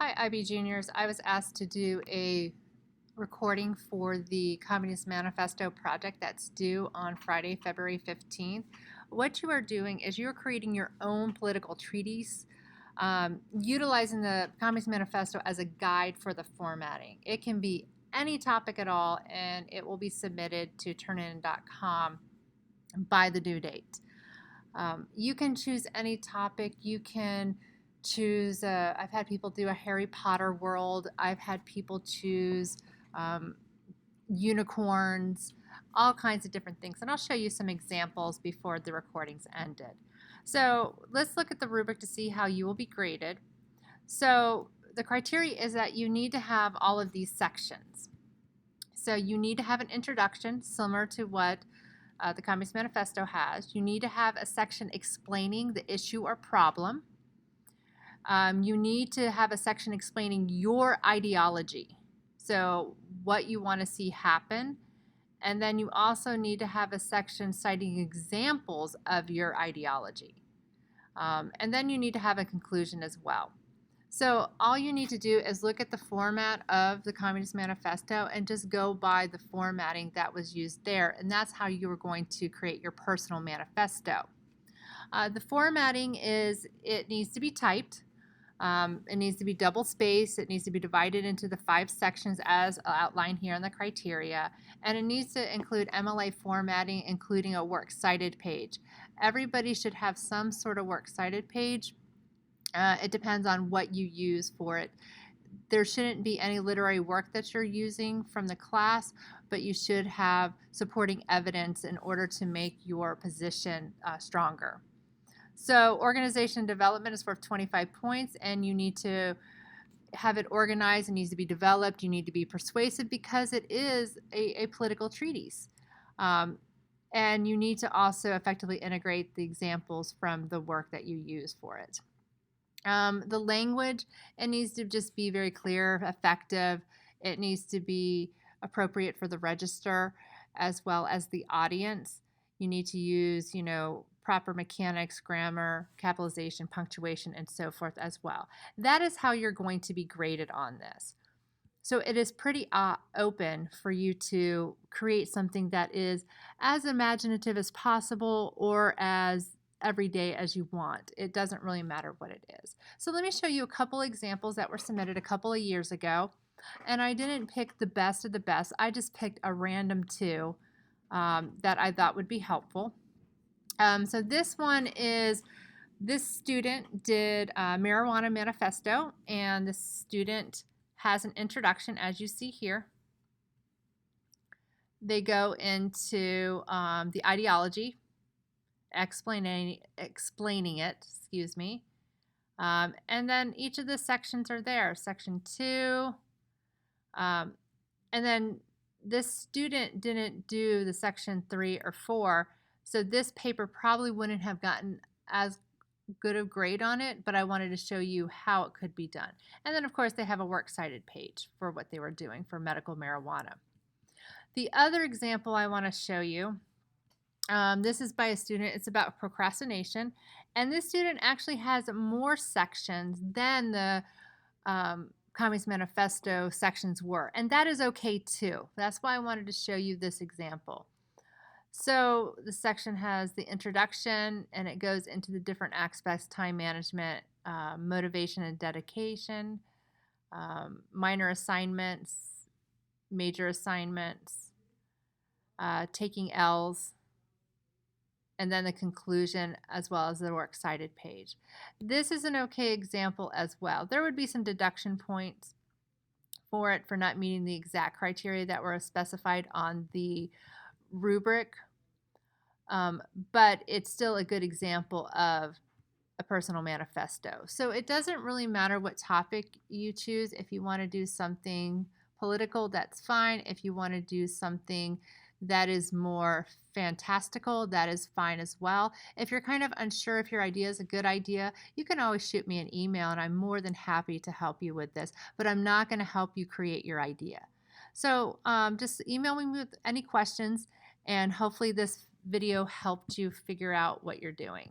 Hi, IB Juniors. I was asked to do a recording for the Communist Manifesto project that's due on Friday, February 15th. What you are doing is you're creating your own political treatise, utilizing the Communist Manifesto as a guide for the formatting. It can be any topic at all, and it will be submitted to turnitin.com by the due date. You can choose any topic. You can choose, I've had people do a Harry Potter world. I've had people choose um, unicorns, all kinds of different things. And I'll show you some examples before the recording's ended. So let's look at the rubric to see how you will be graded. So the criteria is that you need to have all of these sections. So you need to have an introduction similar to what the Communist Manifesto has. You need to have a section explaining the issue or problem. You need to have a section explaining your ideology, so what you want to see happen. And then you also need to have a section citing examples of your ideology. And then you need to have a conclusion as well. So all you need to do is look at the format of the Communist Manifesto and just go by the formatting that was used there, and that's how you are going to create your personal manifesto. The formatting is, it needs to be typed, it needs to be double spaced, it needs to be divided into the 5 sections as outlined here in the criteria, and it needs to include MLA formatting, including a works cited page. Everybody should have some sort of works cited page. It depends on what you use for it. There shouldn't be any literary work that you're using from the class, but you should have supporting evidence in order to make your position stronger. So organization development is worth 25 points, and you need to have it organized. It needs to be developed. You need to be persuasive because it is a political treatise. And you need to also effectively integrate the examples from the work that you use for it. The language, it needs to just be very clear, effective. It needs to be appropriate for the register as well as the audience. You need to use, proper mechanics, grammar, capitalization, punctuation, and so forth as well. That is how you're going to be graded on this. So it is pretty open for you to create something that is as imaginative as possible or as every day as you want. It doesn't really matter what it is. So let me show you a couple examples that were submitted a couple of years ago. And I didn't pick the best of the best. I just picked a random 2 that I thought would be helpful. So this one is, this student did Marijuana Manifesto, and the student has an introduction, as you see here. They go into the ideology, explaining it, and then each of the sections are there. Section 2, and then this student didn't do the section 3 or 4, so this paper probably wouldn't have gotten as good a grade on it, but I wanted to show you how it could be done. And then of course they have a works cited page for what they were doing for medical marijuana. The other example I want to show you, this is by a student. It's about procrastination, and this student actually has more sections than the Communist Manifesto sections were, and that is okay too. That's why I wanted to show you this example. So the section has the introduction, and it goes into the different aspects: time management, motivation and dedication, minor assignments, major assignments, taking L's, and then the conclusion, as well as the works cited page. This is an okay example as well. There would be some deduction points for it for not meeting the exact criteria that were specified on the rubric, but it's still a good example of a personal manifesto. So it doesn't really matter what topic you choose. If you want to do something political, that's fine. If you want to do something that is more fantastical, that is fine as well. If you're kind of unsure if your idea is a good idea, you can always shoot me an email, and I'm more than happy to help you with this, but I'm not going to help you create your idea. So just email me with any questions, and hopefully this video helped you figure out what you're doing.